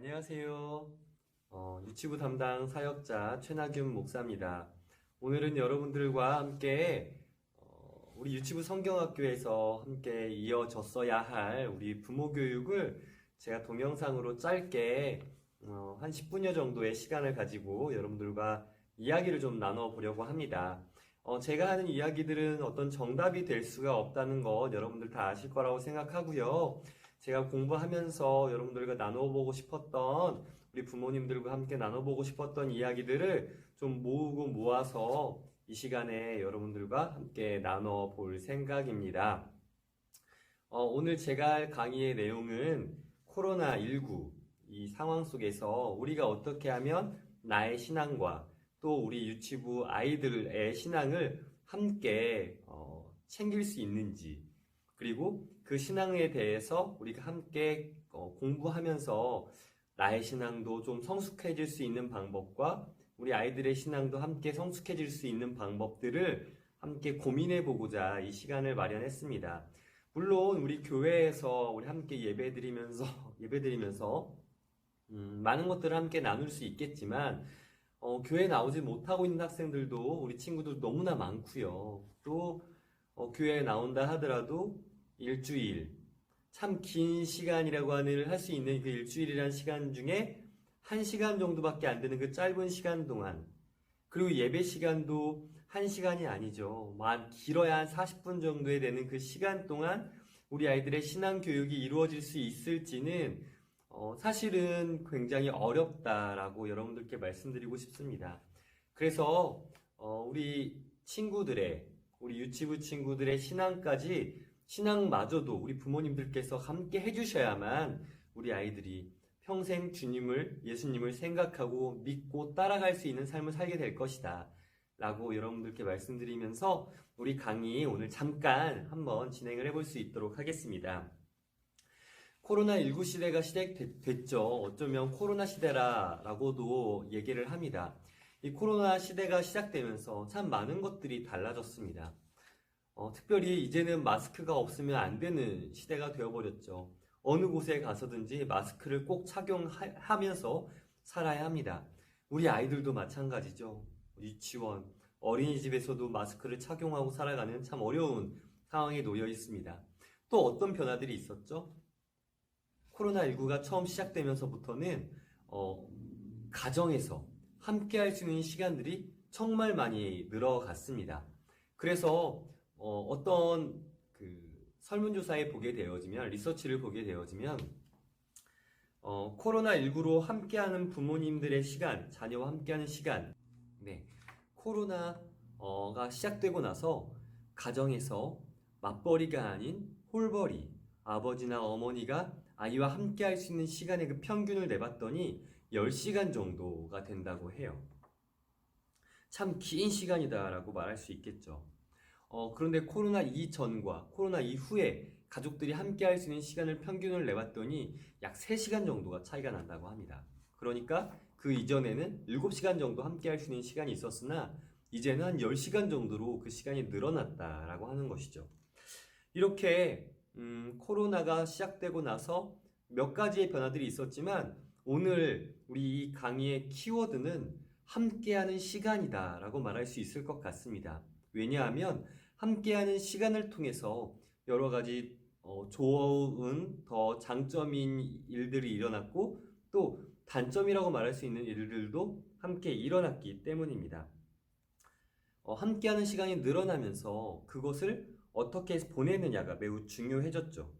안녕하세요. 유치부 담당 사역자 최나균 목사입니다. 오늘은 여러분들과 함께 우리 유치부 성경학교에서 함께 이어졌어야 할 우리 부모 교육을 제가 동영상으로 짧게 한 10분여 정도의 시간을 가지고 여러분들과 이야기를 좀 나눠보려고 합니다. 제가 하는 이야기들은 어떤 정답이 될 수가 없다는 것 여러분들 다 아실 거라고 생각하고요. 제가 공부하면서 여러분들과 나눠보고 싶었던 우리 부모님들과 함께 나눠보고 싶었던 이야기들을 좀 모으고 모아서 이 시간에 여러분들과 함께 나눠볼 생각입니다. 오늘 제가 할 강의의 내용은 코로나19 이 상황 속에서 우리가 어떻게 하면 나의 신앙과 또 우리 유치부 아이들의 신앙을 함께 챙길 수 있는지, 그리고 그 신앙에 대해서 우리가 함께 공부하면서 나의 신앙도 좀 성숙해질 수 있는 방법과 우리 아이들의 신앙도 함께 성숙해질 수 있는 방법들을 함께 고민해 보고자 이 시간을 마련했습니다. 물론 우리 교회에서 우리 함께 예배드리면서 많은 것들을 함께 나눌 수 있겠지만 교회에 나오지 못하고 있는 학생들도 우리 친구들 너무나 많고요. 또 교회에 나온다 하더라도 일주일, 참 긴 시간이라고 할 수 있는 그 일주일이라는 시간 중에 1시간 정도밖에 안 되는 그 짧은 시간 동안, 그리고 예배 시간도 1시간이 아니죠. 길어야 한 40분 정도에 되는 그 시간 동안 우리 아이들의 신앙 교육이 이루어질 수 있을지는 사실은 굉장히 어렵다라고 여러분들께 말씀드리고 싶습니다. 그래서 우리 유치부 친구들의 신앙마저도 우리 부모님들께서 함께 해주셔야만 우리 아이들이 평생 예수님을 생각하고 믿고 따라갈 수 있는 삶을 살게 될 것이다 라고 여러분들께 말씀드리면서 우리 강의 오늘 잠깐 한번 진행을 해볼 수 있도록 하겠습니다. 코로나19 시대가 시작됐죠. 어쩌면 코로나 시대라고도 얘기를 합니다. 이 코로나 시대가 시작되면서 참 많은 것들이 달라졌습니다. 특별히 이제는 마스크가 없으면 안 되는 시대가 되어버렸죠. 어느 곳에 가서든지 마스크를 꼭 착용하면서 살아야 합니다. 우리 아이들도 마찬가지죠. 유치원, 어린이집에서도 마스크를 착용하고 살아가는 참 어려운 상황에 놓여 있습니다. 또 어떤 변화들이 있었죠? 코로나19가 처음 시작되면서부터는 가정에서 함께 할 수 있는 시간들이 정말 많이 늘어갔습니다. 그래서 어떤 설문조사에 리서치를 보게 되어지면 코로나19로 함께하는 부모님들의 시간, 자녀와 함께하는 시간, 코로나가 시작되고 나서 가정에서 맞벌이가 아닌 홀벌이, 아버지나 어머니가 아이와 함께 할 수 있는 시간의 그 평균을 내봤더니 10시간 정도가 된다고 해요. 참 긴 시간이다라고 말할 수 있겠죠. 그런데 코로나 이전과 코로나 이후에 가족들이 함께 할 수 있는 시간을 평균을 내봤더니 약 3시간 정도가 차이가 난다고 합니다. 그러니까 그 이전에는 7시간 정도 함께 할 수 있는 시간이 있었으나 이제는 한 10시간 정도로 그 시간이 늘어났다라고 하는 것이죠. 이렇게 코로나가 시작되고 나서 몇 가지의 변화들이 있었지만 오늘 우리 이 강의의 키워드는 함께하는 시간이다 라고 말할 수 있을 것 같습니다. 왜냐하면 함께하는 시간을 통해서 여러 가지 좋은 더 장점인 일들이 일어났고 또 단점이라고 말할 수 있는 일들도 함께 일어났기 때문입니다. 함께하는 시간이 늘어나면서 그것을 어떻게 보내느냐가 매우 중요해졌죠.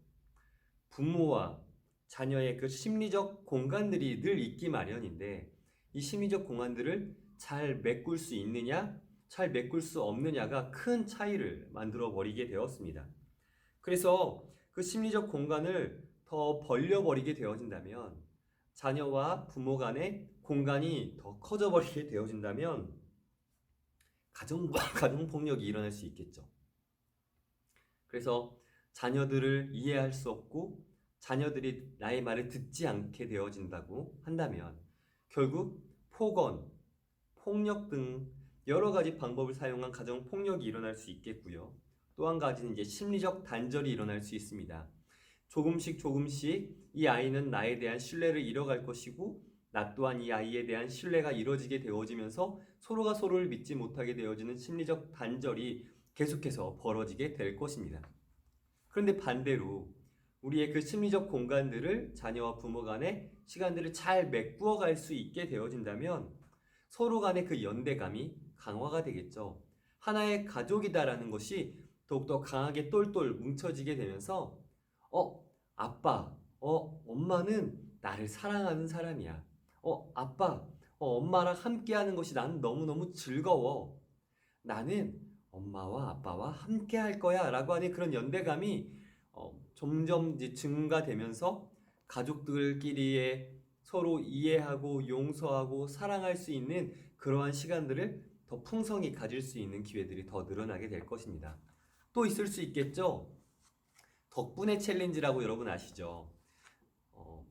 부모와 자녀의 그 심리적 공간들이 늘 있기 마련인데 이 심리적 공간들을 잘 메꿀 수 있느냐, 잘 메꿀 수 없느냐가 큰 차이를 만들어 버리게 되었습니다. 그래서 그 심리적 공간을 더 벌려버리게 되어진다면, 자녀와 부모 간의 공간이 더 커져 버리게 되어진다면 가정폭력이 일어날 수 있겠죠. 그래서 자녀들을 이해할 수 없고 자녀들이 나의 말을 듣지 않게 되어진다고 한다면 결국 폭언, 폭력 등 여러 가지 방법을 사용한 가정폭력이 일어날 수 있겠고요. 또 한 가지는 이제 심리적 단절이 일어날 수 있습니다. 조금씩 이 아이는 나에 대한 신뢰를 잃어갈 것이고 나 또한 이 아이에 대한 신뢰가 이루어지게 되어지면서 서로가 서로를 믿지 못하게 되어지는 심리적 단절이 계속해서 벌어지게 될 것입니다. 그런데 반대로 우리의 그 심리적 공간들을 자녀와 부모 간의 시간들을 잘 메꾸어 갈 수 있게 되어진다면 서로 간의 그 연대감이 강화가 되겠죠. 하나의 가족이다라는 것이 더욱더 강하게 똘똘 뭉쳐지게 되면서 아빠, 엄마는 나를 사랑하는 사람이야. 아빠, 엄마랑 함께하는 것이 나는 너무너무 즐거워. 나는 엄마와 아빠와 함께 할 거야 라고 하는 그런 연대감이 점점 이제 증가되면서 가족들끼리의 서로 이해하고 용서하고 사랑할 수 있는 그러한 시간들을 더 풍성히 가질 수 있는 기회들이 더 늘어나게 될 것입니다. 또 있을 수 있겠죠? 덕분에 챌린지라고 여러분 아시죠?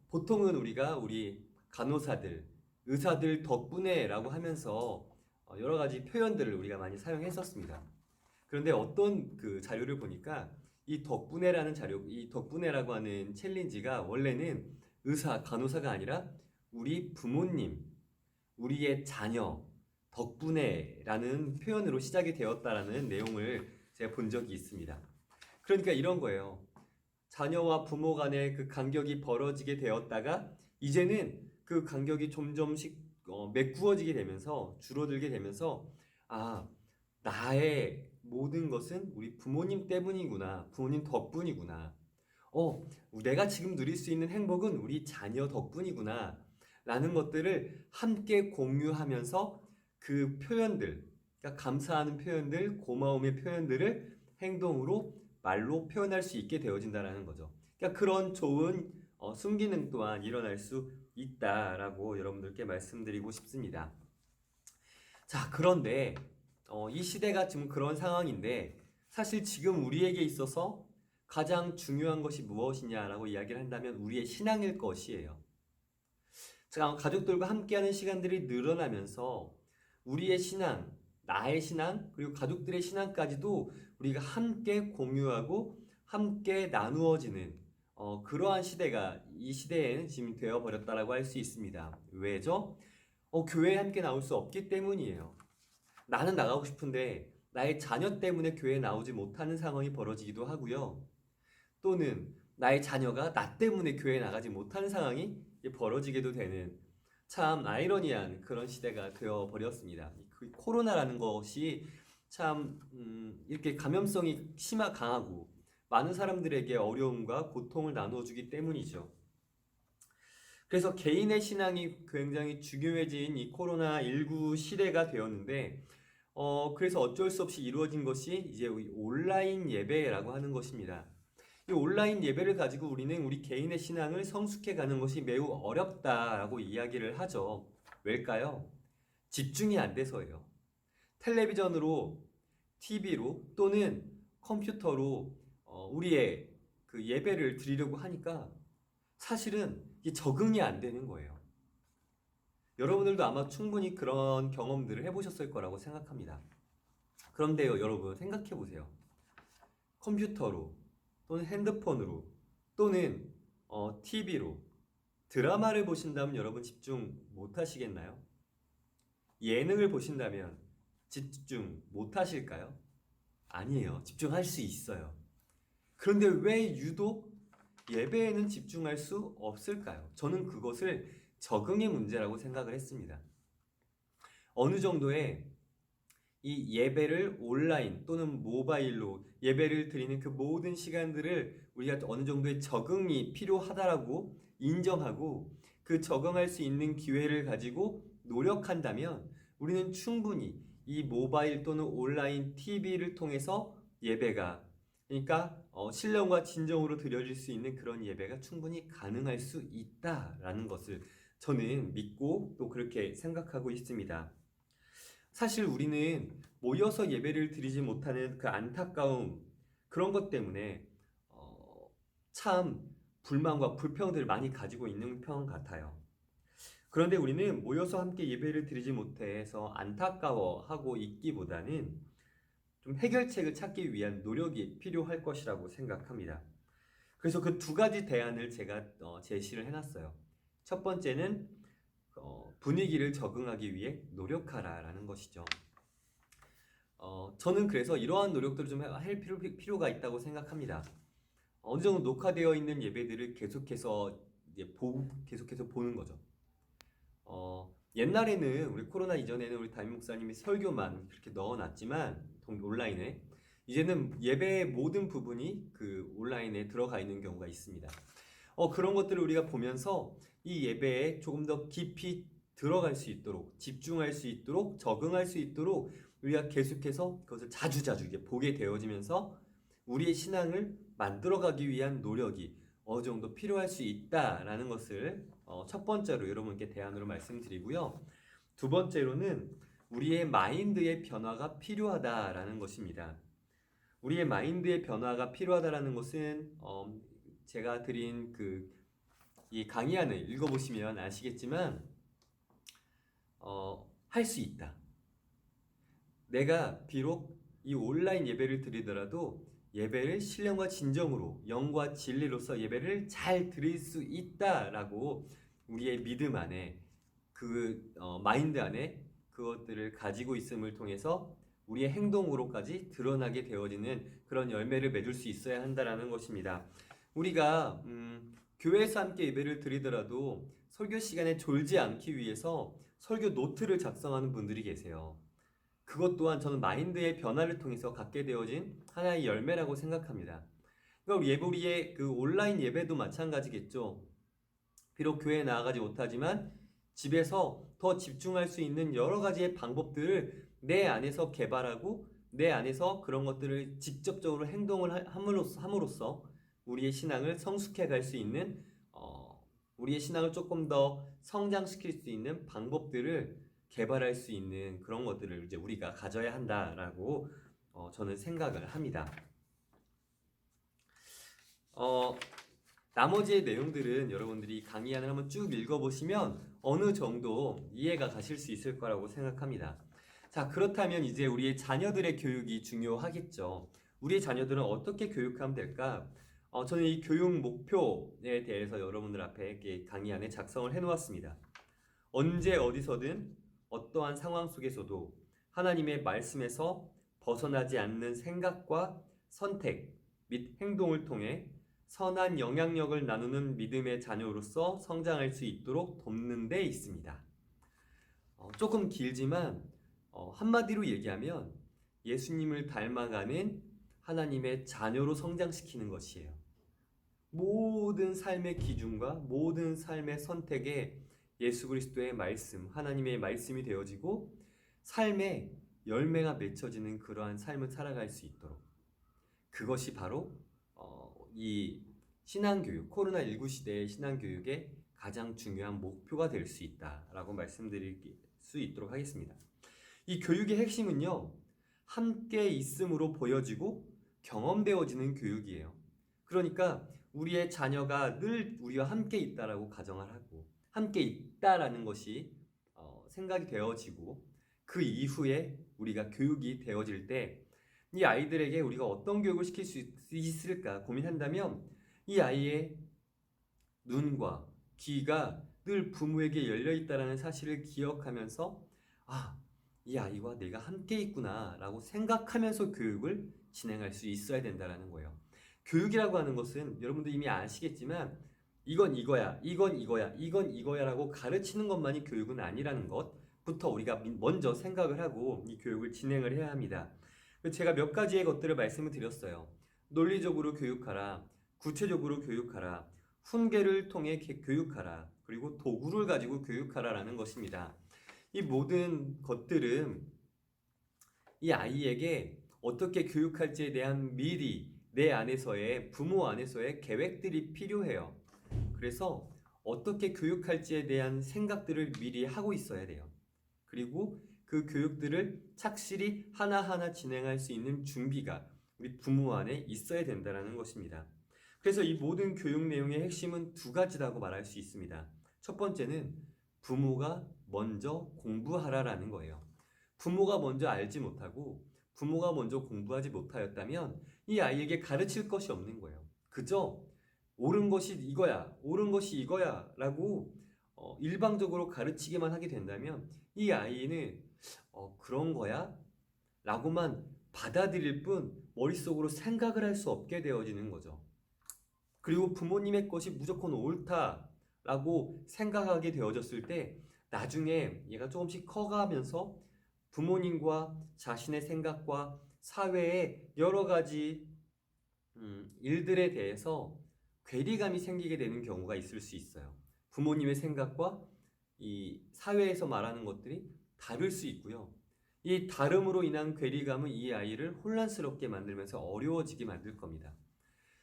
보통은 우리가 우리 간호사들, 의사들 덕분에 라고 하면서 여러 가지 표현들을 우리가 많이 사용했었습니다. 그런데 어떤 그 자료를 보니까 이 덕분에라는 자료, 이 덕분에라고 하는 챌린지가 원래는 의사, 간호사가 아니라 우리 부모님, 우리의 자녀 덕분에라는 표현으로 시작이 되었다라는 내용을 제가 본 적이 있습니다. 그러니까 이런 거예요. 자녀와 부모 간의 그 간격이 벌어지게 되었다가 이제는 그 간격이 점점씩 메꾸어지게 되면서 줄어들게 되면서 나의 모든 것은 우리 부모님 때문이구나. 부모님 덕분이구나. 내가 지금 누릴 수 있는 행복은 우리 자녀 덕분이구나. 라는 것들을 함께 공유하면서 그 표현들, 그러니까 감사하는 표현들, 고마움의 표현들을 행동으로 말로 표현할 수 있게 되어진다는 거죠. 그러니까 그런 좋은 순기능 또한 일어날 수 있다라고 여러분들께 말씀드리고 싶습니다. 자, 그런데 이 시대가 지금 그런 상황인데 사실 지금 우리에게 있어서 가장 중요한 것이 무엇이냐라고 이야기를 한다면 우리의 신앙일 것이에요. 자, 가족들과 함께하는 시간들이 늘어나면서 우리의 신앙, 나의 신앙, 그리고 가족들의 신앙까지도 우리가 함께 공유하고 함께 나누어지는 그러한 시대가 이 시대에는 지금 되어버렸다라고 할 수 있습니다. 왜죠? 교회에 함께 나올 수 없기 때문이에요. 나는 나가고 싶은데 나의 자녀 때문에 교회에 나오지 못하는 상황이 벌어지기도 하고요. 또는 나의 자녀가 나 때문에 교회에 나가지 못하는 상황이 벌어지게도 되는 참 아이러니한 그런 시대가 되어버렸습니다. 그 코로나라는 것이 참 이렇게 감염성이 강하고 많은 사람들에게 어려움과 고통을 나누어주기 때문이죠. 그래서 개인의 신앙이 굉장히 중요해진 이 코로나19 시대가 되었는데 그래서 어쩔 수 없이 이루어진 것이 이제 온라인 예배라고 하는 것입니다. 이 온라인 예배를 가지고 우리는 우리 개인의 신앙을 성숙해 가는 것이 매우 어렵다라고 이야기를 하죠. 왜일까요? 집중이 안 돼서예요. 텔레비전으로, TV로 또는 컴퓨터로 우리의 그 예배를 드리려고 하니까 사실은 적응이 안 되는 거예요. 여러분들도 아마 충분히 그런 경험들을 해보셨을 거라고 생각합니다. 그런데요, 여러분 생각해 보세요. 컴퓨터로 또는 핸드폰으로 또는 TV로 드라마를 보신다면 여러분 집중 못 하시겠나요? 예능을 보신다면 집중 못 하실까요? 아니에요. 집중할 수 있어요. 그런데 왜 유독 예배에는 집중할 수 없을까요? 저는 그것을 적응의 문제라고 생각을 했습니다. 어느 정도의 이 예배를 온라인 또는 모바일로 예배를 드리는 그 모든 시간들을 우리가 어느 정도의 적응이 필요하다라고 인정하고 그 적응할 수 있는 기회를 가지고 노력한다면 우리는 충분히 이 모바일 또는 온라인 TV를 통해서 예배가 그러니까 신령과 진정으로 드려질 수 있는 그런 예배가 충분히 가능할 수 있다라는 것을 저는 믿고 또 그렇게 생각하고 있습니다. 사실 우리는 모여서 예배를 드리지 못하는 그 안타까움 그런 것 때문에 참 불만과 불평들을 많이 가지고 있는 편 같아요. 그런데 우리는 모여서 함께 예배를 드리지 못해서 안타까워하고 있기보다는 좀 해결책을 찾기 위한 노력이 필요할 것이라고 생각합니다. 그래서 그 두 가지 대안을 제가 제시를 해놨어요. 첫 번째는 분위기를 적응하기 위해 노력하라라는 것이죠. 저는 그래서 이러한 노력들을 좀 할 필요가 있다고 생각합니다. 어느 정도 녹화되어 있는 예배들을 계속해서 보는 거죠. 옛날에는 우리 코로나 이전에는 우리 담임 목사님이 설교만 그렇게 넣어놨지만 온라인에 이제는 예배의 모든 부분이 그 온라인에 들어가 있는 경우가 있습니다. 그런 것들을 우리가 보면서 이 예배에 조금 더 깊이 들어갈 수 있도록, 집중할 수 있도록, 적응할 수 있도록 우리가 계속해서 그것을 자주자주 이게 보게 되어지면서 우리의 신앙을 만들어가기 위한 노력이 어느 정도 필요할 수 있다라는 것을 첫 번째로 여러분께 대안으로 말씀드리고요. 두 번째로는 우리의 마인드의 변화가 필요하다라는 것입니다. 우리의 마인드의 변화가 필요하다라는 것은 제가 드린 이 강의안을 읽어보시면 아시겠지만 할 수 있다. 내가 비록 이 온라인 예배를 드리더라도 예배를 신령과 진정으로 영과 진리로서 예배를 잘 드릴 수 있다라고 우리의 믿음 안에 마인드 안에 그것들을 가지고 있음을 통해서 우리의 행동으로까지 드러나게 되어지는 그런 열매를 맺을 수 있어야 한다라는 것입니다. 우리가 교회에서 함께 예배를 드리더라도 설교 시간에 졸지 않기 위해서 설교 노트를 작성하는 분들이 계세요. 그것 또한 저는 마인드의 변화를 통해서 갖게 되어진 하나의 열매라고 생각합니다. 그러니까 우리의 그 온라인 예배도 마찬가지겠죠. 비록 교회에 나아가지 못하지만 집에서 더 집중할 수 있는 여러 가지의 방법들을 내 안에서 개발하고 내 안에서 그런 것들을 직접적으로 행동을 함으로써 우리의 신앙을 성숙해 갈 수 있는 우리의 신앙을 조금 더 성장시킬 수 있는 방법들을 개발할 수 있는 그런 것들을 이제 우리가 가져야 한다라고 저는 생각을 합니다. 나머지의 내용들은 여러분들이 강의안을 한번 쭉 읽어보시면 어느 정도 이해가 가실 수 있을 거라고 생각합니다. 자, 그렇다면 이제 우리의 자녀들의 교육이 중요하겠죠. 우리의 자녀들은 어떻게 교육하면 될까? 저는 이 교육 목표에 대해서 여러분들 앞에 이렇게 강의안에 작성을 해놓았습니다. 언제 어디서든 어떠한 상황 속에서도 하나님의 말씀에서 벗어나지 않는 생각과 선택 및 행동을 통해 선한 영향력을 나누는 믿음의 자녀로서 성장할 수 있도록 돕는 데 있습니다. 조금 길지만 한마디로 얘기하면 예수님을 닮아가는 하나님의 자녀로 성장시키는 것이에요. 모든 삶의 기준과 모든 삶의 선택에 예수 그리스도의 말씀, 하나님의 말씀이 되어지고 삶의 열매가 맺혀지는 그러한 삶을 살아갈 수 있도록 그것이 바로 이 신앙교육, 코로나19 시대의 신앙교육의 가장 중요한 목표가 될 수 있다라고 말씀드릴 수 있도록 하겠습니다. 이 교육의 핵심은요, 함께 있음으로 보여지고 경험되어지는 교육이에요. 그러니까 우리의 자녀가 늘 우리와 함께 있다라고 가정을 하고 함께 있다라는 것이 생각이 되어지고 그 이후에 우리가 교육이 되어질 때 이 아이들에게 우리가 어떤 교육을 시킬 수 있을까 고민한다면 이 아이의 눈과 귀가 늘 부모에게 열려 있다라는 사실을 기억하면서 이 아이와 내가 함께 있구나 라고 생각하면서 교육을 진행할 수 있어야 된다는 거예요. 교육이라고 하는 것은 여러분도 이미 아시겠지만 이건 이거야, 이건 이거야, 이건 이거야 라고 가르치는 것만이 교육은 아니라는 것부터 우리가 먼저 생각을 하고 이 교육을 진행을 해야 합니다. 제가 몇 가지의 것들을 말씀을 드렸어요. 논리적으로 교육하라, 구체적으로 교육하라, 훈계를 통해 교육하라, 그리고 도구를 가지고 교육하라 라는 것입니다. 이 모든 것들은 이 아이에게 어떻게 교육할지에 대한 미리 내 안에서의 부모 안에서의 계획들이 필요해요. 그래서 어떻게 교육할지에 대한 생각들을 미리 하고 있어야 돼요. 그리고 그 교육들을 착실히 하나하나 진행할 수 있는 준비가 우리 부모 안에 있어야 된다는 것입니다. 그래서 이 모든 교육 내용의 핵심은 두 가지라고 말할 수 있습니다. 첫 번째는 부모가 먼저 공부하라라는 거예요. 부모가 먼저 알지 못하고 부모가 먼저 공부하지 못하였다면 이 아이에게 가르칠 것이 없는 거예요. 그저 옳은 것이 이거야, 옳은 것이 이거야 라고 일방적으로 가르치기만 하게 된다면 이 아이는 그런 거야? 라고만 받아들일 뿐 머릿속으로 생각을 할 수 없게 되어지는 거죠. 그리고 부모님의 것이 무조건 옳다라고 생각하게 되어졌을 때 나중에 얘가 조금씩 커가면서 부모님과 자신의 생각과 사회의 여러 가지 일들에 대해서 괴리감이 생기게 되는 경우가 있을 수 있어요. 부모님의 생각과 이 사회에서 말하는 것들이 다를 수 있고요. 이 다름으로 인한 괴리감은 이 아이를 혼란스럽게 만들면서 어려워지게 만들 겁니다.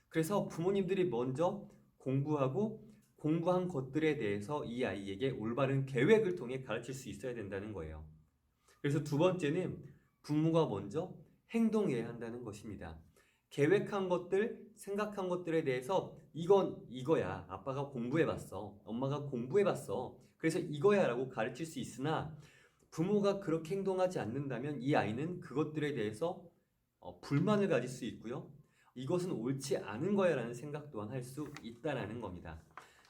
그래서 부모님들이 먼저 공부하고 공부한 것들에 대해서 이 아이에게 올바른 계획을 통해 가르칠 수 있어야 된다는 거예요. 그래서 두 번째는 부모가 먼저 행동해야 한다는 것입니다. 계획한 것들, 생각한 것들에 대해서 이건 이거야. 아빠가 공부해봤어. 엄마가 공부해봤어. 그래서 이거야 라고 가르칠 수 있으나 부모가 그렇게 행동하지 않는다면 이 아이는 그것들에 대해서 불만을 가질 수 있고요. 이것은 옳지 않은 거야 라는 생각 또한 할 수 있다라는 겁니다.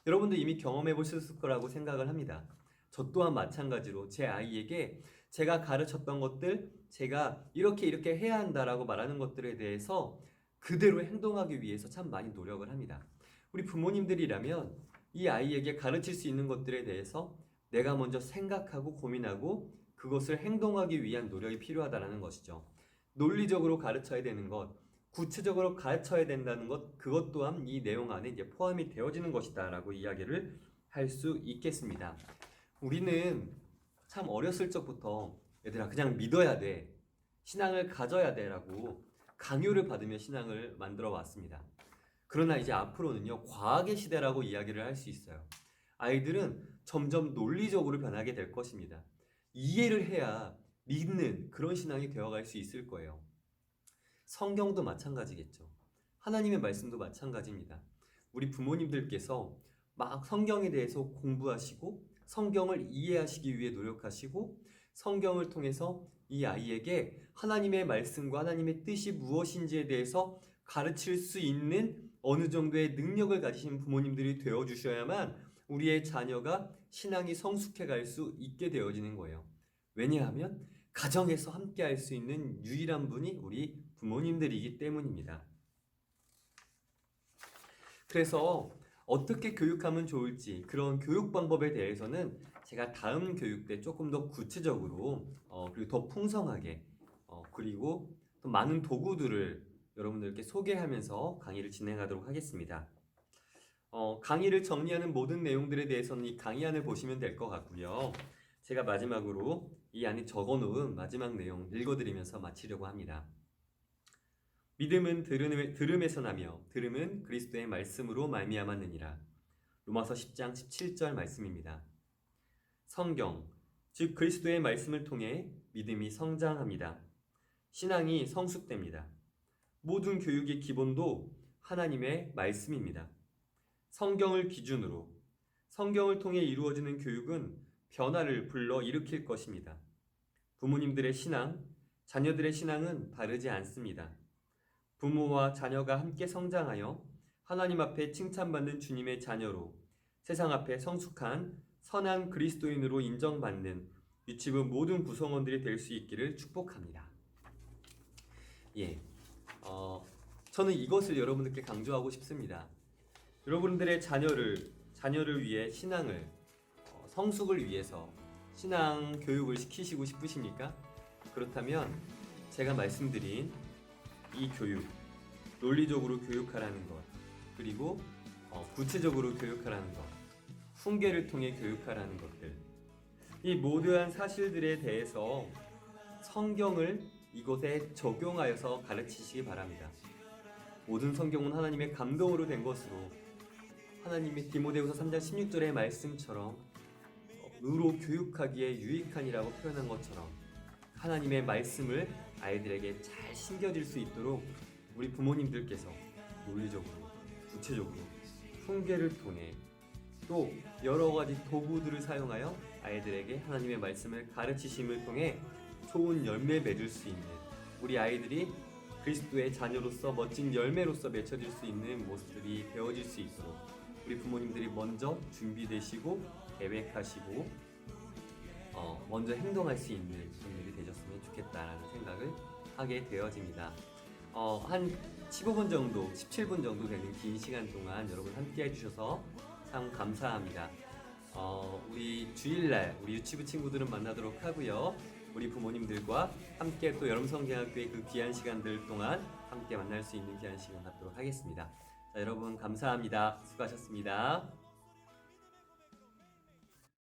여러분도 이미 경험해 보셨을 거라고 생각을 합니다. 저 또한 마찬가지로 제 아이에게 제가 가르쳤던 것들, 제가 이렇게 해야 한다라고 말하는 것들에 대해서 그대로 행동하기 위해서 참 많이 노력을 합니다. 우리 부모님들이라면 이 아이에게 가르칠 수 있는 것들에 대해서 내가 먼저 생각하고 고민하고 그것을 행동하기 위한 노력이 필요하다는 것이죠. 논리적으로 가르쳐야 되는 것, 구체적으로 가르쳐야 된다는 것, 그것 또한 이 내용 안에 이제 포함이 되어지는 것이다라고 이야기를 할 수 있겠습니다. 우리는 참 어렸을 적부터 얘들아 그냥 믿어야 돼, 신앙을 가져야 돼라고 강요를 받으며 신앙을 만들어 왔습니다. 그러나 이제 앞으로는요 과학의 시대라고 이야기를 할 수 있어요. 아이들은 점점 논리적으로 변하게 될 것입니다. 이해를 해야 믿는 그런 신앙이 되어갈 수 있을 거예요. 성경도 마찬가지겠죠. 하나님의 말씀도 마찬가지입니다. 우리 부모님들께서 막 성경에 대해서 공부하시고 성경을 이해하시기 위해 노력하시고 성경을 통해서 이 아이에게 하나님의 말씀과 하나님의 뜻이 무엇인지에 대해서 가르칠 수 있는 어느 정도의 능력을 가지신 부모님들이 되어주셔야만 우리의 자녀가 신앙이 성숙해 갈 수 있게 되어지는 거예요. 왜냐하면 가정에서 함께 할 수 있는 유일한 분이 우리 부모님들이기 때문입니다. 그래서 어떻게 교육하면 좋을지 그런 교육 방법에 대해서는 제가 다음 교육 때 조금 더 구체적으로 그리고 더 풍성하게 그리고 또 많은 도구들을 여러분들께 소개하면서 강의를 진행하도록 하겠습니다. 강의를 정리하는 모든 내용들에 대해서는 이 강의안을 보시면 될 것 같고요. 제가 마지막으로 이 안에 적어놓은 마지막 내용 읽어드리면서 마치려고 합니다. 믿음은 들음에서 나며 들음은 그리스도의 말씀으로 말미암았느니라. 로마서 10장 17절 말씀입니다. 성경, 즉 그리스도의 말씀을 통해 믿음이 성장합니다. 신앙이 성숙됩니다. 모든 교육의 기본도 하나님의 말씀입니다. 성경을 기준으로 성경을 통해 이루어지는 교육은 변화를 불러 일으킬 것입니다. 부모님들의 신앙, 자녀들의 신앙은 다르지 않습니다. 부모와 자녀가 함께 성장하여 하나님 앞에 칭찬받는 주님의 자녀로 세상 앞에 성숙한 선한 그리스도인으로 인정받는 유치부 모든 구성원들이 될 수 있기를 축복합니다. 저는 이것을 여러분들께 강조하고 싶습니다. 여러분들의 자녀를 위해 신앙을 성숙을 위해서 신앙 교육을 시키시고 싶으십니까? 그렇다면 제가 말씀드린 이 교육, 논리적으로 교육하라는 것, 그리고 구체적으로 교육하라는 것, 훈계를 통해 교육하라는 것들, 이 모든 사실들에 대해서 성경을 이곳에 적용하여서 가르치시기 바랍니다. 모든 성경은 하나님의 감동으로 된 것으로 하나님의 디모데후서 3장 16절의 말씀처럼 의로 교육하기에 유익하니라고 표현한 것처럼 하나님의 말씀을 아이들에게 잘 심겨질 수 있도록 우리 부모님들께서 논리적으로, 구체적으로, 훈계를 통해 또 여러 가지 도구들을 사용하여 아이들에게 하나님의 말씀을 가르치심을 통해 좋은 열매 맺을 수 있는 우리 아이들이 그리스도의 자녀로서 멋진 열매로서 맺혀질 수 있는 모습들이 되어질 수 있도록 우리 부모님들이 먼저 준비되시고 계획하시고 먼저 행동할 수 있는 분들이 되셨으면 좋겠다라는 생각을 하게 되어집니다. 한 15분 정도, 17분 정도 되는 긴 시간 동안 여러분 함께 해주셔서 참 감사합니다. 우리 주일날 우리 유치부 친구들은 만나도록 하고요. 우리 부모님들과 함께 또 여름성경학교의 그 귀한 시간들 동안 함께 만날 수 있는 귀한 시간 갖도록 하겠습니다. 자, 여러분 감사합니다. 수고하셨습니다.